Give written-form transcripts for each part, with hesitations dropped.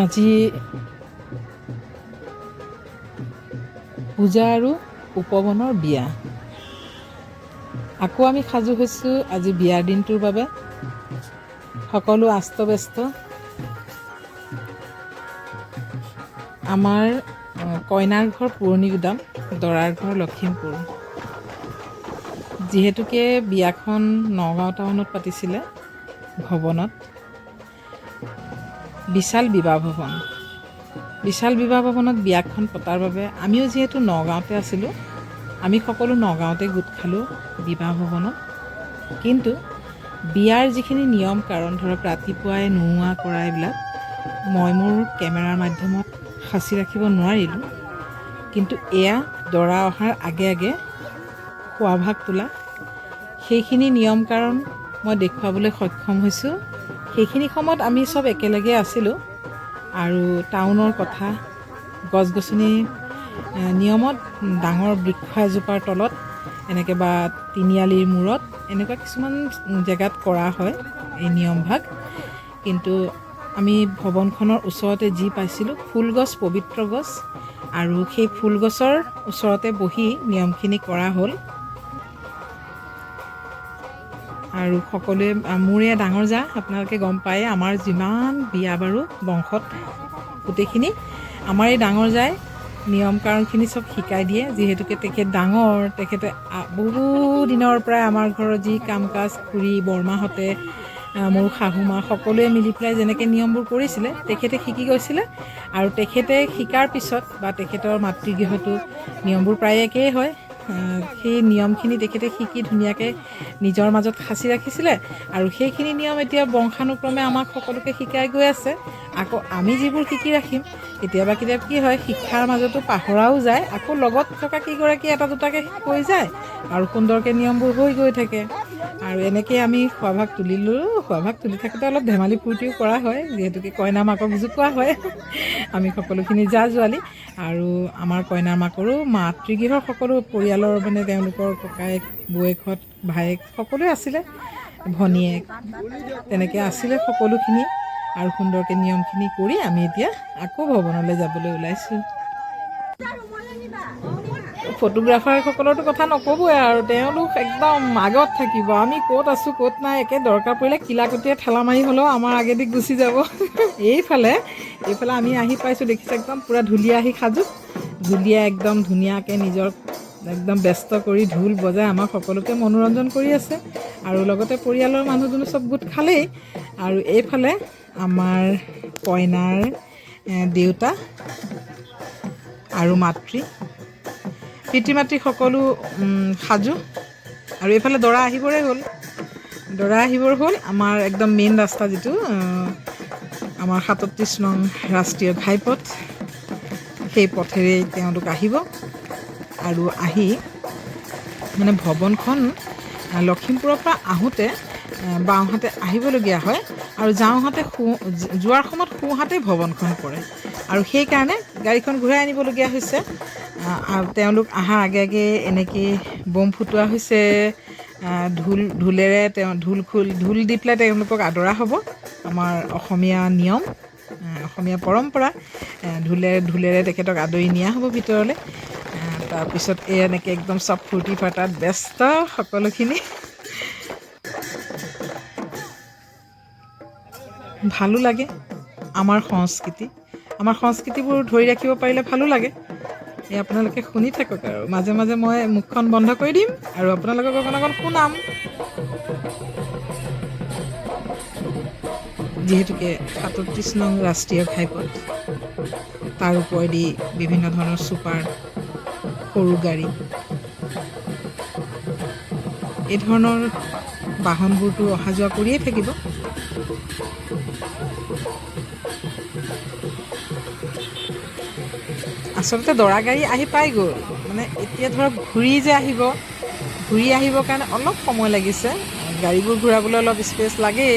আজি পূজা আৰু উপবনৰ বিয়া। আকৌ আমি সাজু হৈছোঁ আজি বিয়াৰ দিনটোৰ বাবে। সকলো আস্তব্যস্ত। আমাৰ কইনাৰ ঘৰ পুৰণি গুদাম, দৰাৰ ঘৰ লখিমপুৰ। যিহেতুকে বিয়াখন নগাঁও টাউনত পাতিছিলে, ভৱনত, বিশাল বিবাহ ভৱন। বিশাল বিবাহ ভৱনত বিয়াখন পতাৰ বাবে আমিও যিহেতু নগাঁৱতে আছিলোঁ, আমি সকলো নগাঁৱতে গোট খালোঁ বিবাহ ভৱনত। কিন্তু বিয়াৰ যিখিনি নিয়ম কাৰণ, ধৰক ৰাতিপুৱাই নোওৱা কৰা, এইবিলাক মই মোৰ কেমেৰাৰ মাধ্যমত সাঁচি ৰাখিব নোৱাৰিলোঁ। কিন্তু এয়া দৰা অহাৰ আগে আগে খোৱাভাগ তোলা, সেইখিনি নিয়ম কাৰণ মই দেখুৱাবলৈ সক্ষম হৈছোঁ। সেইখিনি সময়ত আমি চব একেলগে আছিলোঁ আৰু টাউনৰ কথা, গছ গছনি, নিয়মত ডাঙৰ বৃক্ষ এজোপাৰ তলত এনেকৈ বা তিনিআলিৰ মূৰত এনেকুৱা কিছুমান জেগাত কৰা হয় এই নিয়মভাগ। কিন্তু আমি ভৱনখনৰ ওচৰতে যি পাইছিলোঁ, ফুলগছ, পবিত্ৰ গছ, আৰু সেই ফুলগছৰ ওচৰতে বহি নিয়মখিনি কৰা হ'ল। আৰু সকলোৱে, মোৰ এয়া ডাঙৰ জা, আপোনালোকে গম পায়ে, আমাৰ যিমান বিয়া বাৰু বংশত গোটেইখিনি আমাৰ এই ডাঙৰ যায় নিয়ম কাৰণখিনি চব শিকাই দিয়ে। যিহেতুকে তেখেত ডাঙৰ, তেখেতে বহু দিনৰ পৰাই আমাৰ ঘৰৰ যি কাম কাজ, খুৰী বৰমাহঁতে, মোৰ শাহুমা, সকলোৱে মিলি পেলাই যেনেকৈ নিয়মবোৰ কৰিছিলে তেখেতে শিকি গৈছিলে। আৰু তেখেতে শিকাৰ পিছত বা তেখেতৰ মাতৃগৃহতো নিয়মবোৰ প্ৰায় একেই হয়। সেই নিয়মখিনি তেখেতে শিকি ধুনীয়াকৈ নিজৰ মাজত সাঁচি ৰাখিছিলে আৰু সেইখিনি নিয়ম এতিয়া বংশানুক্ৰমে আমাক সকলোকে শিকাই গৈ আছে। আকৌ আমি যিবোৰ শিকি ৰাখিম, কেতিয়াবা কি হয়, শিক্ষাৰ মাজতো পাহৰাও যায়, আকৌ লগত থকা কেইগৰাকী এটা দুটাকৈ কৈ যায় আৰু সুন্দৰকৈ নিয়মবোৰ হৈ গৈ থাকে। আৰু এনেকৈ আমি খোৱাভাগ তুলিলোঁ। খোৱাভাগ তুলি থাকোঁতে অলপ ধেমালি ফূৰ্তিও কৰা হয়, যিহেতুকে কইনা মাকক জোকোৱা হয় আমি সকলোখিনি জা জোৱালি। আৰু আমাৰ কইনাৰ মাকৰো মাতৃগৃহৰ সকলো পৰিয়ালৰ, মানে তেওঁলোকৰ ককায়েক, বৌয়েকহঁত, ভায়েক সকলোৱে আছিলে, ভনীয়েক, তেনেকৈ আছিলে সকলোখিনি। আৰু সুন্দৰকৈ নিয়মখিনি কৰি আমি এতিয়া আকৌ ভৱনলৈ যাবলৈ ওলাইছোঁ। ফটোগ্ৰাফাৰসকলৰতো কথা নক'বই আৰু, তেওঁলোক একদম আগত থাকিব। আমি ক'ত আছোঁ ক'ত নাই একে দৰকাৰ পৰিলে কিলাকতীয়ে ঠেলা মাৰি হ'লেও আমাৰ আগেদি গুচি যাব। এইফালে আমি আহি পাইছোঁ, দেখিছে একদম পূৰা ঢুলীয়া আহি সাজু, ঢুলীয়া একদম ধুনীয়াকৈ নিজৰ একদম ব্যস্ত কৰি ঢোল বজাই আমাক সকলোকে মনোৰঞ্জন কৰি আছে। আৰু লগতে পৰিয়ালৰ মানুহ দুনুহ চব গোট খালেই। আৰু এইফালে আমাৰ কইনাৰ দেউতা আৰু মাতৃ, পিতৃ মাতৃ সকলো সাজু। আৰু এইফালে দৰা আহিবৰে হ'ল। আমাৰ একদম মেইন ৰাস্তা, যিটো আমাৰ ৩৭ নং ৰাষ্ট্ৰীয় ঘাইপথ, সেই পথেৰেই তেওঁলোক আহিব। আৰু আহি মানে ভৱনখন লখিমপুৰৰ পৰা আহোঁতে বাওঁহাতে আহিবলগীয়া হয়, আৰু যোৱাৰ সময়ত সোঁহাতে ভৱনখন পৰে। আৰু সেইকাৰণে গাড়ীখন ঘূৰাই আনিবলগীয়া হৈছে। তেওঁলোক অহাৰ আগে আগে এনেকৈ বম ফুটোৱা হৈছে, ঢোলেৰে ঢোল দি পেলাই তেওঁলোকক আদৰা হ'ব। আমাৰ অসমীয়া নিয়ম, অসমীয়া পৰম্পৰা, ঢোলেৰে তেখেতক আদৰি নিয়া হ'ব ভিতৰলৈ। তাৰপিছত এনেকৈ একদম চব ফূৰ্তি ফাৰ্তাত ব্যস্ত সকলোখিনি। ভালো লাগে আমাৰ সংস্কৃতিবোৰ ধৰি ৰাখিব পাৰিলে ভালো লাগে। এই আপোনালোকে শুনি থাকক, আৰু মাজে মাজে মই মুখখন বন্ধ কৰি দিম আৰু আপোনালোকক অকণ অকণ শুনাম। যিহেতুকে ৩৭ নং ৰাষ্ট্ৰীয় ঘাইপথ, তাৰ ওপৰেদি বিভিন্ন ধৰণৰ চুপাৰ, সৰু গাড়ী, এই ধৰণৰ বাহনবোৰতো অহা যোৱা কৰিয়ে থাকিব। আচলতে দৰা গাড়ী আহি পাই গ'ল, মানে এতিয়া ধৰক ঘূৰি আহিবৰ কাৰণে অলপ সময় লাগিছে। গাড়ীবোৰ ঘূৰাবলৈ অলপ স্পেচ লাগেই,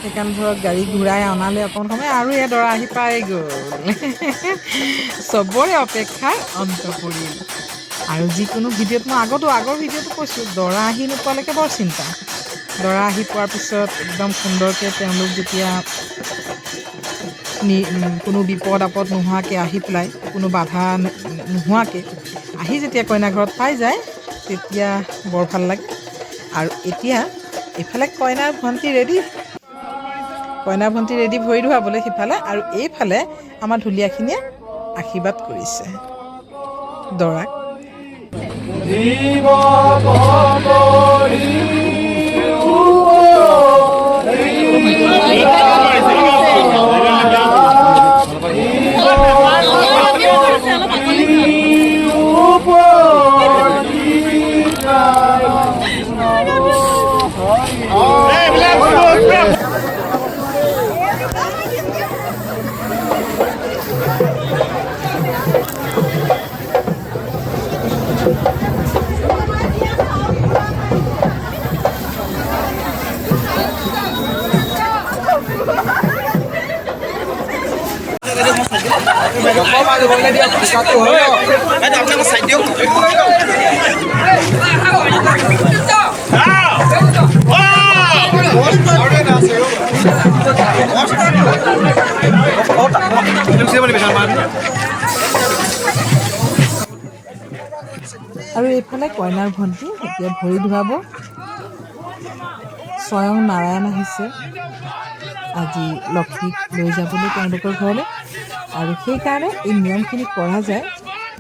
সেইকাৰণে ধৰক গাড়ী ঘূৰাই অনালে অকণ সময়, আৰু এয়া দৰা আহি পাই গ'ল। চবৰে অপেক্ষাৰ অন্ত পৰিল। আৰু যিকোনো ভিডিঅ'ত মই আগৰ ভিডিঅ'টো কৈছোঁ, দৰা আহি নোপোৱালৈকে বৰ চিন্তা। দৰা আহি পোৱাৰ পিছত একদম সুন্দৰকৈ তেওঁলোক যেতিয়া কোনো বিপদ আপদ নোহোৱাকৈ আহি পেলাই কোনো বাধা নোহোৱাকৈ আহি যেতিয়া কইনা ঘৰত পাই যায় তেতিয়া বৰ ভাল লাগে। আৰু এতিয়া এইফালে কইনাৰ ভণ্টি ৰেডি ভৰি ধুৱাবলৈ সিফালে, আৰু এইফালে আমাৰ ঢুলীয়াখিনিয়ে আশীৰ্বাদ কৰিছে দৰাক। আৰু এইফালে কইনাৰ ভণ্টি এতিয়া ভৰি ধুৱাব। স্বয়ং নাৰায়ণ আহিছে আজি লক্ষ্মীক লৈ যাবলৈ তেওঁলোকৰ ঘৰলৈ, আৰু সেইকাৰণে এই নিয়মখিনি কৰা যায়।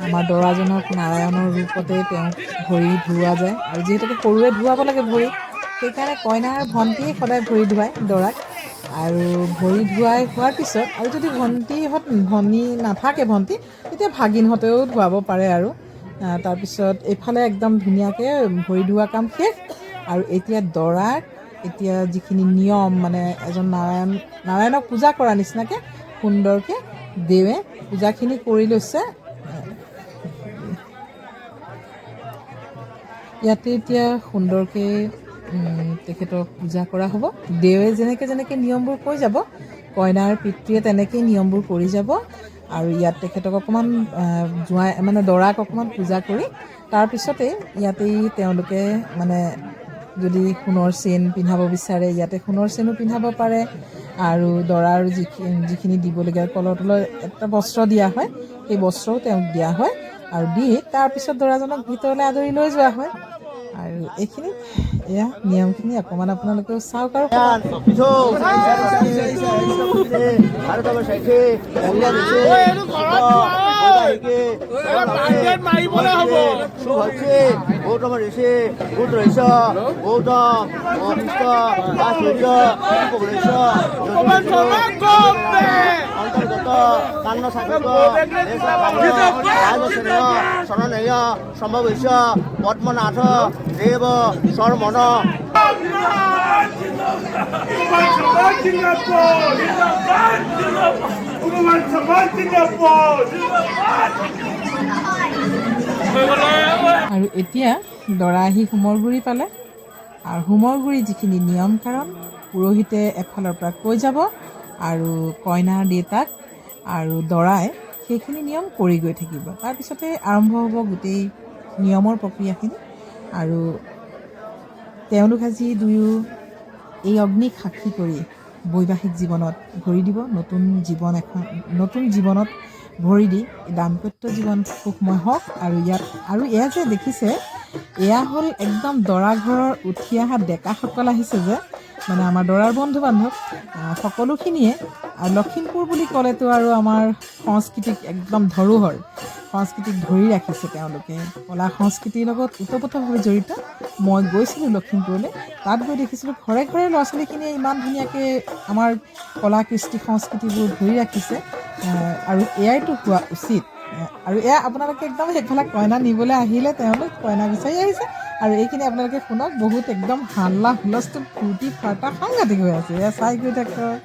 আমাৰ দৰাজনক নাৰায়ণৰ ৰূপতে তেওঁক ভৰি ধুওৱা যায়, আৰু যিহেতুকে সৰুৱে ধুৱাব লাগে ভৰি, সেইকাৰণে কইনাৰ ভণ্টিয়ে সদায় ভৰি ধুৱায় দৰাক। আৰু ভৰি ধুৱাই হোৱাৰ পিছত আৰু যদি ভনী নাথাকে ভণ্টি, তেতিয়া ভাগিনহঁতেও ধুৱাব পাৰে। আৰু তাৰপিছত এইফালে একদম ধুনীয়াকৈ ভৰি ধোৱা কাম শেষ। আৰু এতিয়া দৰাক এতিয়া যিখিনি নিয়ম মানে এজন নাৰায়ণক পূজা কৰা নিচিনাকৈ সুন্দৰকৈ দেৱে পূজাখিনি কৰি লৈছে। ইয়াতে এতিয়া সুন্দৰকৈ তেখেতক পূজা কৰা হ'ব। দেৱে যেনেকৈ নিয়মবোৰ কৈ যাব, কইনাৰ পিতৃয়ে তেনেকেই নিয়মবোৰ কৰি যাব। আৰু ইয়াত তেখেতক অকণমান জোঁৱাই মানে দৰাক অকণমান পূজা কৰি তাৰপিছতেই ইয়াতেই তেওঁলোকে মানে যদি সোণৰ চেইন পিন্ধাব বিচাৰে ইয়াতে সোণৰ চেইনো পিন্ধাব পাৰে। আৰু দৰাৰ যিখিনি দিবলগীয়া কলৰ তলৰ এটা বস্ত্ৰ দিয়া হয়, সেই বস্ত্ৰও তেওঁক দিয়া হয়। আৰু দি তাৰপিছত দৰাজনক ভিতৰলৈ আদৰি লৈ যোৱা হয়। আৰু এইখিনি এয়া নিয়মখিনি অকণমান আপোনালোকেও চাওক। আৰু পদ্মনাথ দেব সৰ্বন আৰু এতিয়া দৰা আহি হোমৰ গুৰি পালে, আৰু হোমৰ গুৰি যিখিনি নিয়ম কাৰণ পুৰোহিতে এফালৰ পৰা কৈ যাব, আৰু কইনাৰ দেউতাক আৰু দৰাই সেইখিনি নিয়ম কৰি গৈ থাকিব। তাৰপিছতে আৰম্ভ হ'ব গোটেই নিয়মৰ প্ৰক্ৰিয়াখিনি। আৰু তেওঁলোক আজি দুয়ো এই অগ্নিক সাক্ষী কৰি বৈবাহিক জীৱনত ভৰি দিব। নতুন জীৱনত ভৰি দি দাম্পত্য জীৱন সুখময় হওক। আৰু এয়া যে দেখিছে, এয়া হ'ল একদম দৰা ঘৰৰ উঠি অহা ডেকাসকল আহিছে যে, মানে আমাৰ দৰাৰ বন্ধু বান্ধৱ সকলোখিনিয়ে। আৰু লখিমপুৰ বুলি ক'লেতো আৰু আমাৰ সংস্কৃতিক একদম ধৰোহৰ, সংস্কৃতিক ধৰি ৰাখিছে তেওঁলোকে। কলা সংস্কৃতিৰ লগত ওতপ্ৰোতভাৱে জড়িত। মই গৈছিলোঁ লখিমপুৰলৈ, তাত গৈ দেখিছিলোঁ ঘৰে ঘৰে ল'ৰা ছোৱালীখিনিয়ে ইমান ধুনীয়াকৈ আমাৰ কলা কৃষ্টি সংস্কৃতিবোৰ ধৰি ৰাখিছে। আৰু এয়াইতো হোৱা উচিত। আৰু এয়া আপোনালোকে একদম সেইফালে কইনা নিবলৈ আহিলে, তেওঁলোক কইনা বিচাৰি আহিছে। আৰু এইখিনি আপোনালোকে শুনক, বহুত একদম হাল্লা হুলস্থুল ফূৰ্তি ফাৰ্তা সাংঘাতিক হৈ আছে। এয়া চাই গৈ থাকক।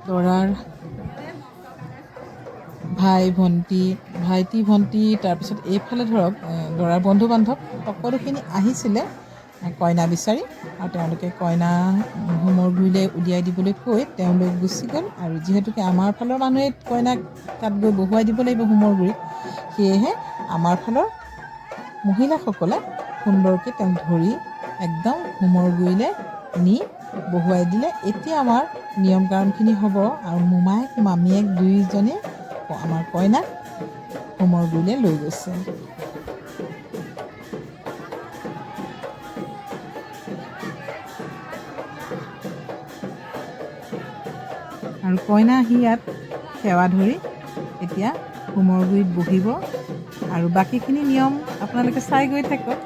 দৰাৰ ভাইটি ভণ্টি তাৰপিছত এইফালে ধৰক দৰাৰ বন্ধু বান্ধৱ সকলোখিনি আহিছিলে কইনা বিচাৰি আৰু তেওঁলোকে কইনা হোমৰ গুৰিলৈ উলিয়াই দিবলৈ কৈ তেওঁলোক গুচি গ'ল আৰু যিহেতুকে আমাৰ ফালৰ মানুহে কইনাক তাত গৈ বহুৱাই দিব লাগিব হোমৰ গুৰিত সেয়েহে আমাৰ ফালৰ মহিলাসকলে সুন্দৰকৈ তেওঁক ধৰি একদম হোমৰ গুৰিলৈ নি বহুৱাই দিলে। এতিয়া আমাৰ নিয়ম কাৰণখিনি হ'ব আৰু মোমায়েক মামীয়েক দুয়োজনে আমাৰ কইনাক হোমৰ গুৰিলৈ লৈ গৈছে। আৰু কইনা আহি ইয়াত সেৱা ধৰি এতিয়া হোমৰ গুৰিত বহিব আৰু বাকীখিনি নিয়ম আপোনালোকে চাই গৈ থাকক।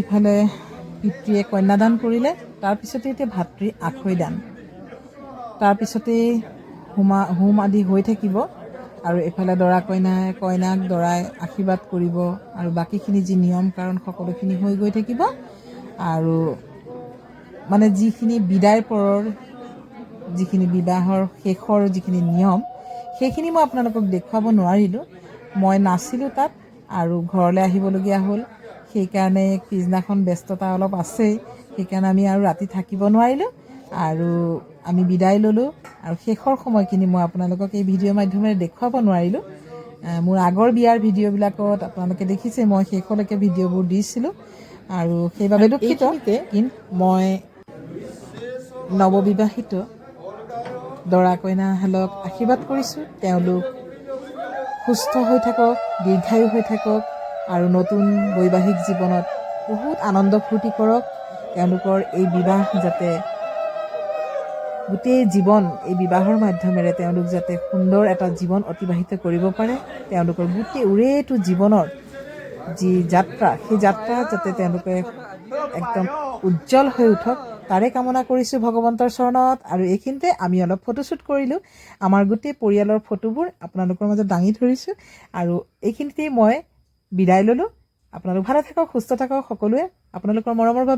ইফালে পিতৃয়ে কন্যাদান কৰিলে, তাৰপিছতে এতিয়া ভাতৃ আখৈ দান, তাৰপিছতেই হোম আদি হৈ থাকিব আৰু এফালে দৰা কইনাক দৰাই আশীৰ্বাদ কৰিব আৰু বাকীখিনি যি নিয়ম কাৰণ সকলোখিনি হৈ গৈ থাকিব আৰু মানে যিখিনি বিদায় পৰৰ যিখিনি বিবাহৰ শেষৰ যিখিনি নিয়ম সেইখিনি মই আপোনালোকক দেখুৱাব নোৱাৰিলোঁ। মই নাছিলোঁ তাত আৰু ঘৰলৈ আহিবলগীয়া হ'ল, সেইকাৰণে পিছদিনাখন ব্যস্ততা অলপ আছেই, সেইকাৰণে আমি আৰু ৰাতি থাকিব নোৱাৰিলোঁ আৰু আমি বিদায় ল'লোঁ আৰু শেষৰ সময়খিনি মই আপোনালোকক এই ভিডিঅ'ৰ মাধ্যমেৰে দেখুৱাব নোৱাৰিলোঁ। মোৰ আগৰ বিয়াৰ ভিডিঅ'বিলাকত আপোনালোকে দেখিছে মই শেষলৈকে ভিডিঅ'বোৰ দিছিলোঁ আৰু সেইবাবে দুখিত। কিন্তু মই নৱবিবাহিত দৰা কইনাহালক আশীৰ্বাদ কৰিছোঁ তেওঁলোক সুস্থ হৈ থাকক, দীৰ্ঘায়ু হৈ থাকক আৰু নতুন বৈবাহিক জীৱনত বহুত আনন্দ ফূৰ্তি কৰক। তেওঁলোকৰ এই বিবাহ যাতে গোটেই জীৱন এই বিবাহৰ মাধ্যমেৰে তেওঁলোক যাতে সুন্দৰ এটা জীৱন অতিবাহিত কৰিব পাৰে। তেওঁলোকৰ গোটেই উৰেটো জীৱনৰ যি যাত্ৰা, সেই যাত্ৰা যাতে তেওঁলোকে একদম উজ্জ্বল হৈ উঠক তাৰে কামনা কৰিছোঁ ভগৱন্তৰ চৰণত। আৰু এইখিনিতে আমি অলপ ফটোশ্বুট কৰিলোঁ। আমাৰ গোটেই পৰিয়ালৰ ফটোবোৰ আপোনালোকৰ মাজত দাঙি ধৰিছোঁ। আৰু এইখিনিতেই মই বিদায় ল'লোঁ। আপোনালোক ভালে থাকক, সুস্থ থাকক সকলোৱে। আপোনালোকৰ মৰমৰ বাবে